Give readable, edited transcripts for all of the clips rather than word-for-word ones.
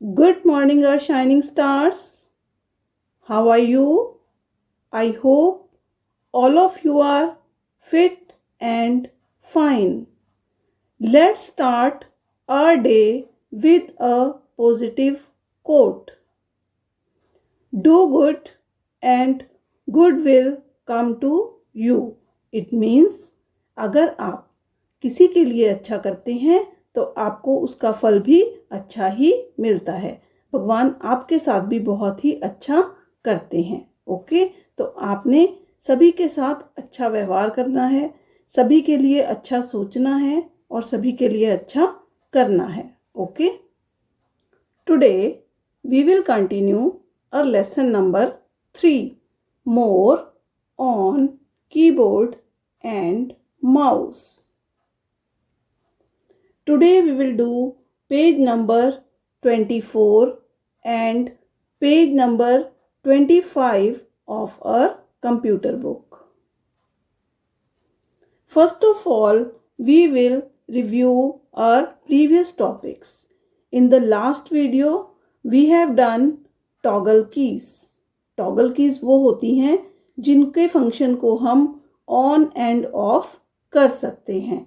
Good morning, our shining stars. How are you? I hope all of you are fit and fine. Let's start our day with a positive quote. Do good and good will come to you. It means अगर आप किसी के लिए अच्छा करते हैं तो आपको उसका फल भी अच्छा ही मिलता है। भगवान आपके साथ भी बहुत ही अच्छा करते हैं। ओके, तो आपने सभी के साथ अच्छा व्यवहार करना है, सभी के लिए अच्छा सोचना है और सभी के लिए अच्छा करना है। Okay, today we will continue our lesson number 3, more on keyboard and mouse. Today we will do page number 24 and page number 25 of our computer book. First of all, we will review our previous topics. In the last video, we have done toggle keys. Toggle keys वो होती हैं जिनके function को हम on end of कर सकते हैं।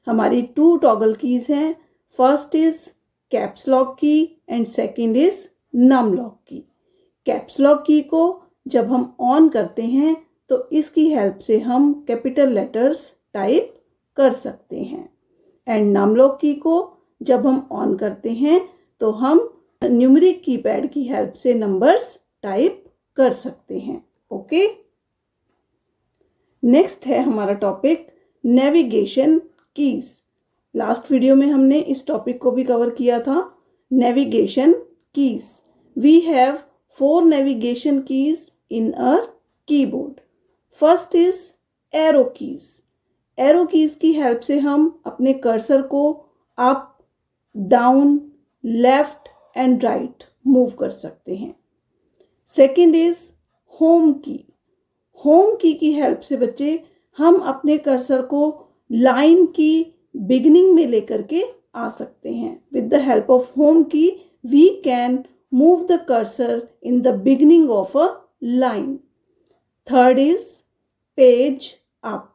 हमारी 2 टॉगल कीज हैं। First is caps lock key and second is num lock key. Caps lock key को जब हम ऑन करते हैं तो इसकी हेल्प से हम कैपिटल लेटर्स टाइप कर सकते हैं, एंड नम लॉक की को जब हम ऑन करते हैं तो हम न्यूमेरिक कीपैड की हेल्प से नंबर्स टाइप कर सकते हैं। ओके, नेक्स्ट है हमारा topic navigation keys. Last video में हमने इस टॉपिक को भी कवर किया था, navigation keys. We have 4 navigation keys in our keyboard. First is arrow keys. Arrow keys की हेल्प से हम अपने कर्सर को up, down, left and right move कर सकते हैं। Second is home key. Home की हेल्प से बच्चे हम अपने कर्सर को लाइन की बिगिनिंग में लेकर के आ सकते हैं। With the help of home key we can move the cursor in the beginning of a line. Third is page up.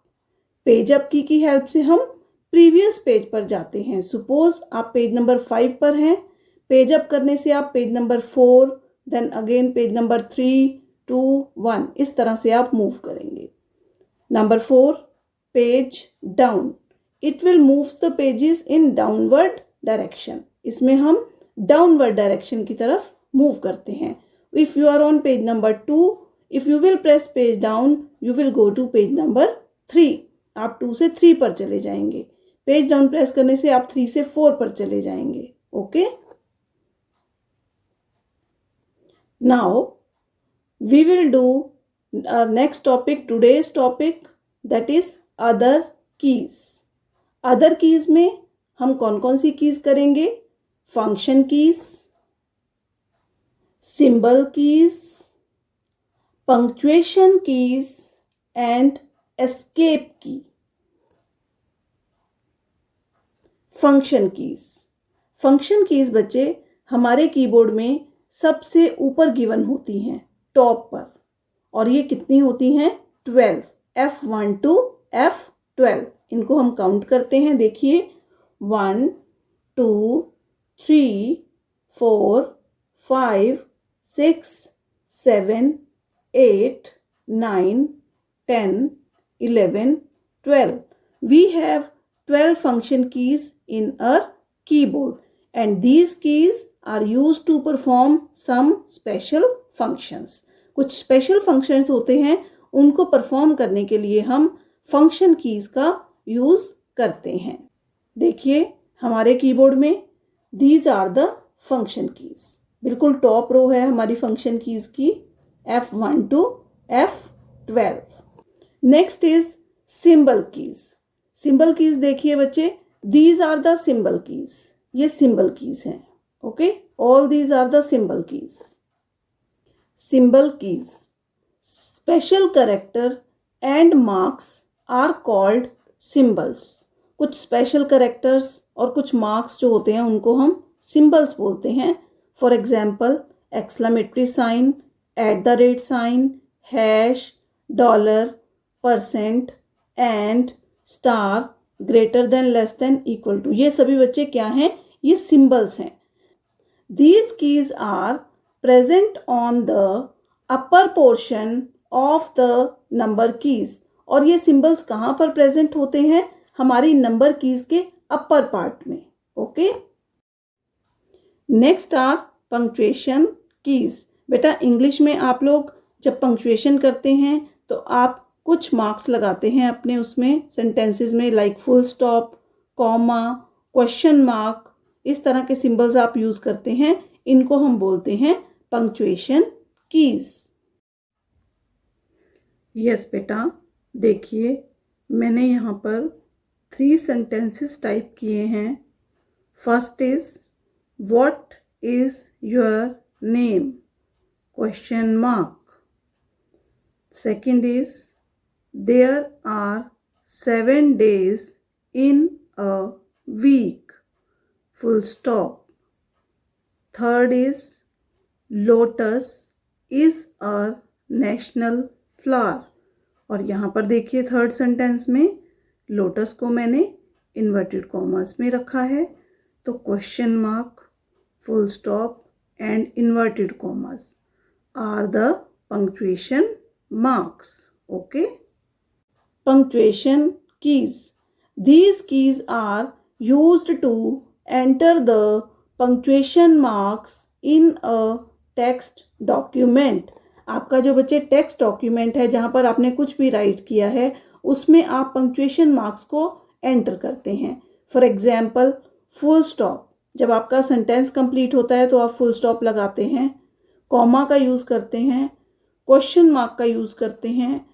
Page up की हेल्प से हम प्रीवियस पेज पर जाते हैं। सपोज आप पेज नंबर 5 पर हैं, पेज अप करने से आप page number 4, then again page number 3, 2, 1 इस तरह से आप मूव करेंगे। Number 4 page down. It will moves the pages in downward direction. इसमें हम डाउनवर्ड डायरेक्शन की तरफ मूव करते हैं। If you are on page number 2, if you will press page down you will go to page number 3। आप 2 से 3 पर चले जाएंगे। पेज डाउन प्रेस करने से आप 3 से 4 पर चले जाएंगे। Okay, now we will do our next topic, today's topic, that is other keys. other keys में हम कौन कौन सी कीज करेंगे? Function keys, symbol keys, punctuation keys and escape key. Function keys. Function keys बच्चे हमारे कीबोर्ड में सबसे ऊपर गिवन होती हैं, टॉप पर, और ये कितनी होती हैं? 12। F1 to F12 इनको हम काउंट करते हैं। देखिए 1 2 3 4 5 6 7 8 9 10 11 12। We have 12 function keys in our keyboard and these keys are used to perform some special functions. कुछ स्पेशल फंक्शंस होते हैं, उनको परफॉर्म करने के लिए हम फंक्शन कीज का यूज करते हैं। देखिए हमारे कीबोर्ड में these are the function keys. बिल्कुल टॉप रो है हमारी फंक्शन कीज की, F1 to F12। Next is symbol keys. Symbol keys देखिए बच्चे, these are the symbol keys. ये सिंबल कीज हैं। Okay, all these are the symbol keys. Symbol keys, special character and marks are called symbols. कुछ special characters और कुछ marks जो होते हैं उनको हम सिंबल्स बोलते हैं। For example, exclamatory sign, @ hash, dollar, %, and star, greater than, less than, equal to. ये सभी बच्चे क्या हैं? ये सिंबल्स हैं. These keys are present on the upper portion of the number keys. और ये सिंबल्स कहाँ पर प्रेजेंट होते हैं? हमारी नंबर कीज के अपर पार्ट में. Okay. Next are punctuation keys. बेटा इंग्लिश में आप लोग जब पंक्चुएशन करते हैं तो आप कुछ मार्क्स लगाते हैं अपने उसमें सेंटेंसेस में, like full stop, comma, question mark, इस तरह के सिंबल्स आप यूज करते हैं. इनको हम बोलते हैं पंक्चुएशन कीज. यस बेटा, देखिए मैंने यहाँ पर 3 सेंटेंसेस टाइप किए हैं. First is what is your name? Question mark. Second is there are 7 days in a week. Full stop. Third is lotus is a national flower. और यहाँ पर देखिए थर्ड सेंटेंस में लोटस को मैंने इन्वर्टेड कॉमास में रखा है. तो question mark, full stop and inverted commas are the punctuation marks. Okay. Punctuation keys. These keys are used to enter the punctuation marks in a text document. आपका जो बच्चे टेक्स्ट डॉक्यूमेंट है जहाँ पर आपने कुछ भी राइट किया है उसमें आप पंक्चुएशन मार्क्स को एंटर करते हैं. For example full stop. जब आपका सेंटेंस कंप्लीट होता है तो आप फुल स्टॉप लगाते हैं, कॉमा का यूज़ करते हैं, क्वेश्चन मार्क का यूज़ करते हैं,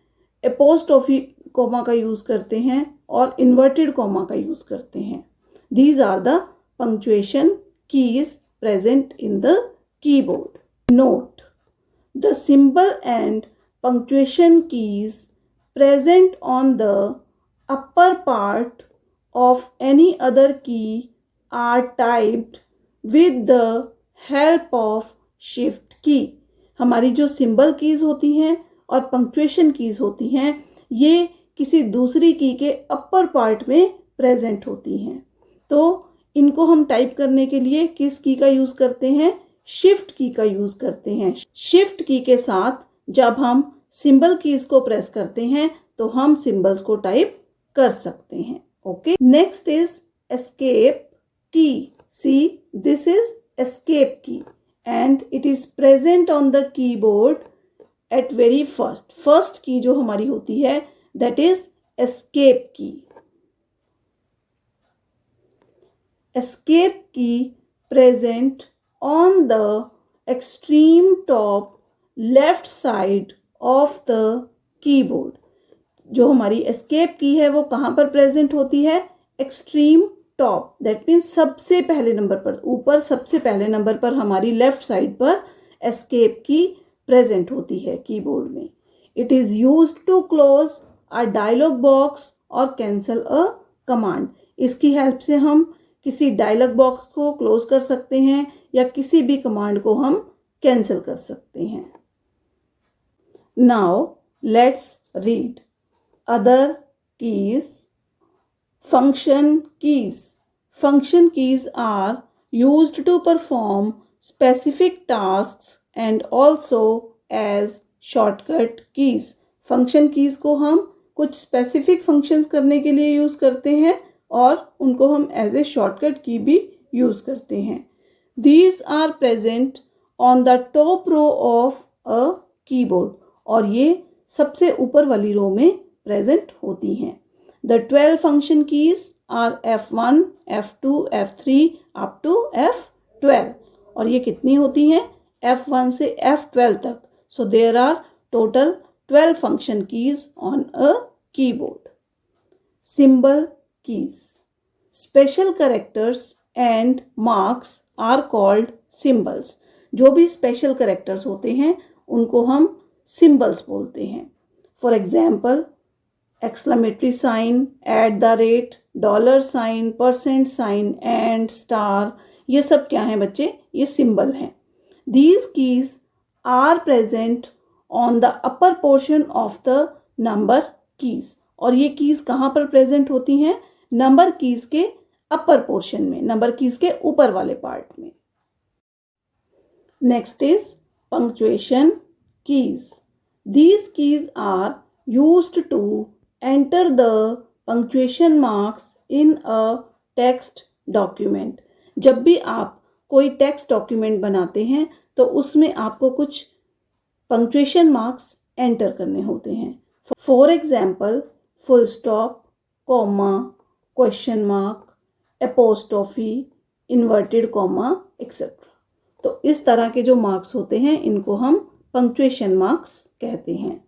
एपोस्ट्रोफी कॉमा का यूज़ करते हैं और इन्वर्टेड कॉमा का यूज़ करते हैं. These are the punctuation keys present in the keyboard. Note: the symbol and punctuation keys present on the upper part of any other key are typed with the help of shift key. हमारी जो symbol keys होती हैं और punctuation keys होती हैं ये किसी दूसरी की के अपर पार्ट में प्रेजेंट होती हैं. तो इनको हम टाइप करने के लिए किस की का यूज़ करते हैं? शिफ्ट की का यूज़ करते हैं. शिफ्ट की के साथ जब हम सिंबल कीज को प्रेस करते हैं तो हम सिंबल्स को टाइप कर सकते हैं. Okay. Next is escape key. See, this is escape key and it is present on the keyboard at very first. First key जो हमारी होती है that is escape key. Escape key present on the extreme top left side of the keyboard. जो हमारी escape की है वो कहाँ पर प्रेजेंट होती है? Extreme top. दैट मीन्स सबसे पहले नंबर पर, ऊपर सबसे पहले नंबर पर हमारी लेफ्ट साइड पर एस्केप की प्रेजेंट होती है कीबोर्ड में. It is used to close a dialog box और कैंसल अ कमांड. इसकी हेल्प से हम किसी डायलॉग बॉक्स को क्लोज कर सकते हैं या किसी भी कमांड को हम कैंसिल कर सकते हैं. Now let's read other keys. Function keys. Function keys are used to perform specific tasks and also as shortcut keys. Function keys को हम कुछ स्पेसिफिक फंक्शंस करने के लिए यूज़ करते हैं और उनको हम एज ए शॉर्टकट की भी यूज़ करते हैं. These are present on the top row of a keyboard. और ये सबसे ऊपर वाली रो में प्रेजेंट होती हैं. The 12 function keys are F1, F2, F3 up to F12. और ये कितनी होती हैं? F1 से F12 तक. So there are total 12 function keys on a keyboard. Symbol keys. Special characters and marks are called symbols. जो भी स्पेशल करेक्टर्स होते हैं उनको हम सिम्बल्स बोलते हैं. For example exclamatory sign, @ $, $, %, and, star, ये सब क्या हैं बच्चे? ये सिंबल हैं। These keys are present on the upper portion of the number keys. और ये कीज कहाँ पर प्रेजेंट होती हैं? नंबर कीज के अपर पोर्शन में, नंबर कीज के ऊपर वाले पार्ट में। Next is punctuation keys. These keys are used to enter the punctuation marks in a text document. जब भी आप कोई टेक्स्ट डॉक्यूमेंट बनाते हैं तो उसमें आपको कुछ पंक्चुएशन मार्क्स एंटर करने होते हैं। For example full stop, comma, question mark, apostrophe, inverted comma etcetera. तो इस तरह के जो मार्क्स होते हैं इनको हम पंक्चुएशन मार्क्स कहते हैं।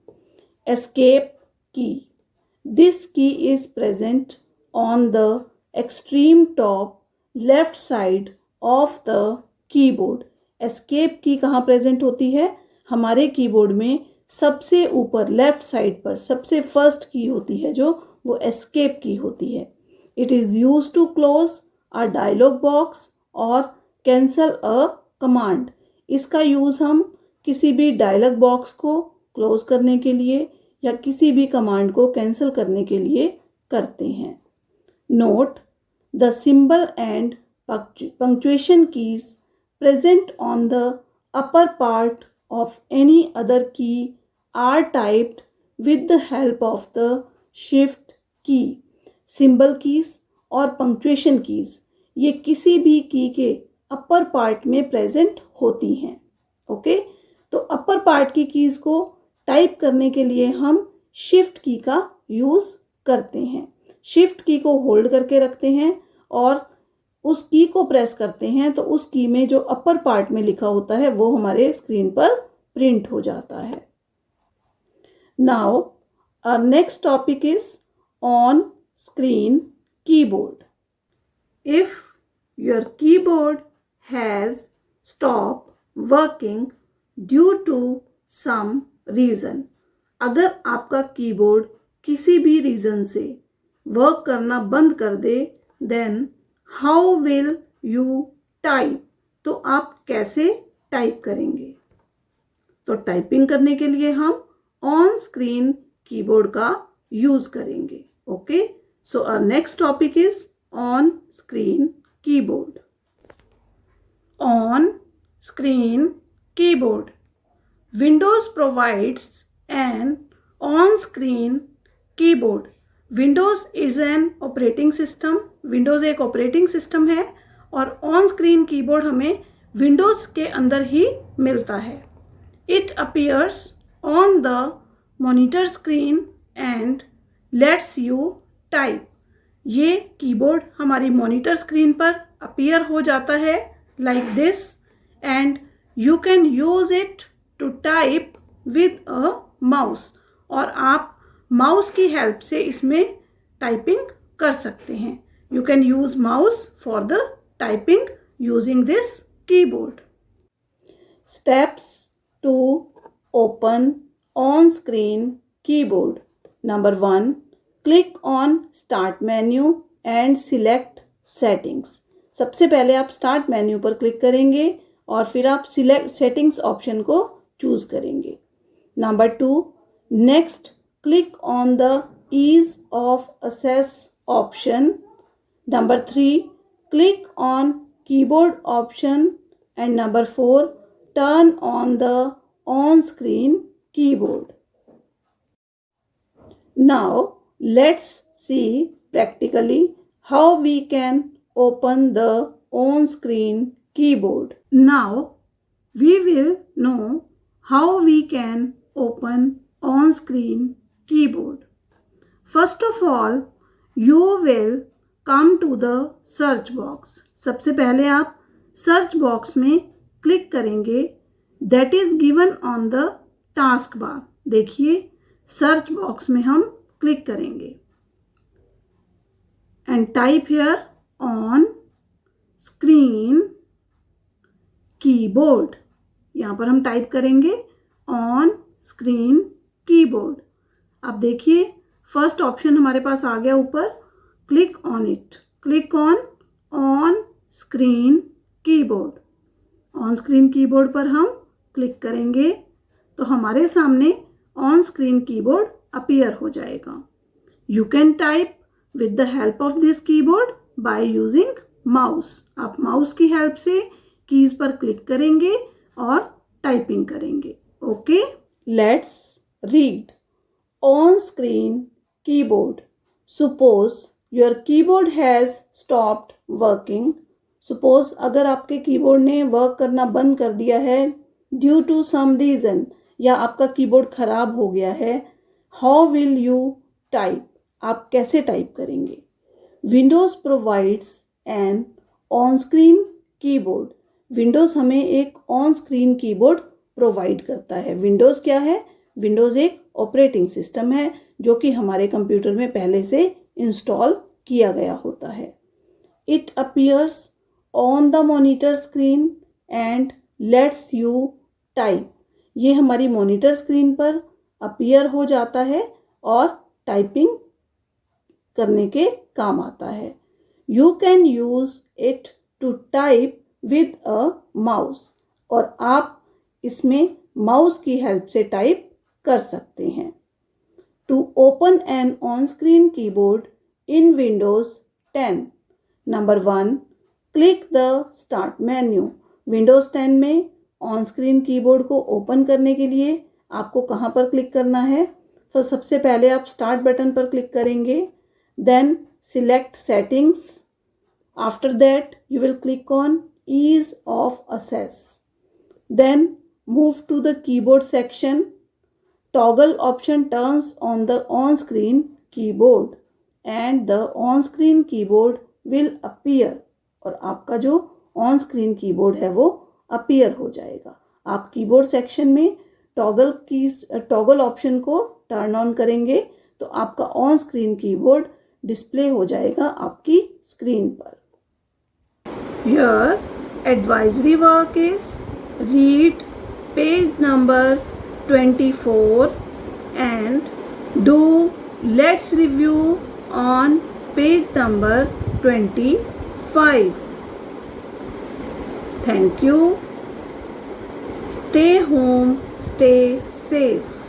एस्केप की। दिस की is present on the extreme top left side of the keyboard. Escape की कहाँ प्रेजेंट होती है? हमारे कीबोर्ड में सबसे ऊपर लेफ्ट साइड पर सबसे फर्स्ट की होती है जो, वो एस्केप की होती है। It is use to close a dialog box और कैंसल अ कमांड। इसका यूज़ हम किसी भी डायलॉग बॉक्स को क्लोज करने के लिए या किसी भी कमांड को कैंसिल करने के लिए करते हैं। Note the symbol and punctuation keys present on the upper part of any other key are typed with the help of the shift key. Symbol keys और पंक्चुएशन कीज ये किसी भी की के अपर पार्ट में प्रेजेंट होती हैं। Okay, तो अपर पार्ट की कीज को टाइप करने के लिए हम शिफ्ट की का यूज करते हैं। शिफ्ट की को होल्ड करके रखते हैं और उस की को प्रेस करते हैं तो उस की में जो अपर पार्ट में लिखा होता है वो हमारे स्क्रीन पर प्रिंट हो जाता है। Now our next topic is on screen keyboard. If your keyboard has stop working due to some reason, अगर आपका कीबोर्ड किसी भी रीजन से वर्क करना बंद कर दे, then how will you type, तो आप कैसे टाइप करेंगे? तो टाइपिंग करने के लिए हम ऑन स्क्रीन कीबोर्ड का यूज करेंगे। Okay, so our next topic is on screen keyboard. On screen keyboard, Windows provides an on screen keyboard. Windows is an operating system, Windows एक ऑपरेटिंग सिस्टम है और on screen keyboard हमें Windows के अंदर ही मिलता है। It appears on the monitor screen and lets you type. ये कीबोर्ड हमारी मॉनिटर स्क्रीन पर अपीयर हो जाता है like this, and you can use it to type with a mouse. और आप माउस की हेल्प से इसमें टाइपिंग कर सकते हैं। You can use mouse for the typing using this keyboard. Steps to open on screen keyboard. Number 1, click on start menu and select settings. सबसे पहले आप स्टार्ट मेन्यू पर क्लिक करेंगे और फिर आप सिलेक्ट सेटिंग्स ऑप्शन को चूज करेंगे। Number 2, next click on the ease of access option. Number 3, click on keyboard option, and number 4, turn on the on screen keyboard. Now let's see practically how we can open the on screen keyboard. Now we will know how we can open on screen keyboard. First of all, you will come to the search box. सबसे पहले आप search box में click करेंगे, that is given on the task bar. देखिए search box में हम click करेंगे and type here on screen keyboard. यहाँ पर हम टाइप करेंगे on screen keyboard. अब देखिए फर्स्ट ऑप्शन हमारे पास आ गया ऊपर, click on it. Click on screen keyboard. On screen keyboard पर हम क्लिक करेंगे तो हमारे सामने ऑन स्क्रीन कीबोर्ड अपीयर हो जाएगा। You can type with the help of this keyboard by using mouse. आप माउस की हेल्प से कीज पर क्लिक करेंगे और टाइपिंग करेंगे। Okay, let's read on screen keyboard. Suppose your keyboard has stopped working. Suppose अगर आपके कीबोर्ड ने वर्क करना बंद कर दिया है ड्यू टू सम रीज़न, या आपका कीबोर्ड खराब हो गया है, हाउ विल यू टाइप? आप कैसे टाइप करेंगे? Windows provides an on screen keyboard. Windows हमें एक ऑन स्क्रीन कीबोर्ड प्रोवाइड करता है। विंडोज़ क्या है? विंडोज़ एक ऑपरेटिंग सिस्टम है जो कि हमारे कंप्यूटर में पहले से इंस्टॉल किया गया होता है। It appears on the monitor screen and lets you type. ये हमारी मॉनिटर स्क्रीन पर अपीयर हो जाता है और टाइपिंग करने के काम आता है। You can use it to type with a mouse. और आप इसमें माउस की हेल्प से टाइप कर सकते हैं। To open an on-screen keyboard in Windows 10, number 1, click the Start menu. Windows 10 में ऑन-स्क्रीन कीबोर्ड को ओपन करने के लिए आपको कहाँ पर क्लिक करना है? तो सबसे पहले आप स्टार्ट बटन पर क्लिक करेंगे, then select settings. After that you will click on ease of access, then move to the keyboard section. Toggle option turns on the on-screen keyboard and the on-screen keyboard will appear। और आपका जो on-screen keyboard है वो appear हो जाएगा। आप keyboard section में toggle option को टर्न ऑन करेंगे तो आपका ऑन-स्क्रीन कीबोर्ड डिस्प्ले हो जाएगा आपकी स्क्रीन पर। Your advisory work is read page number 24 and do let's review on page number 25. Thank you. Stay home, stay safe.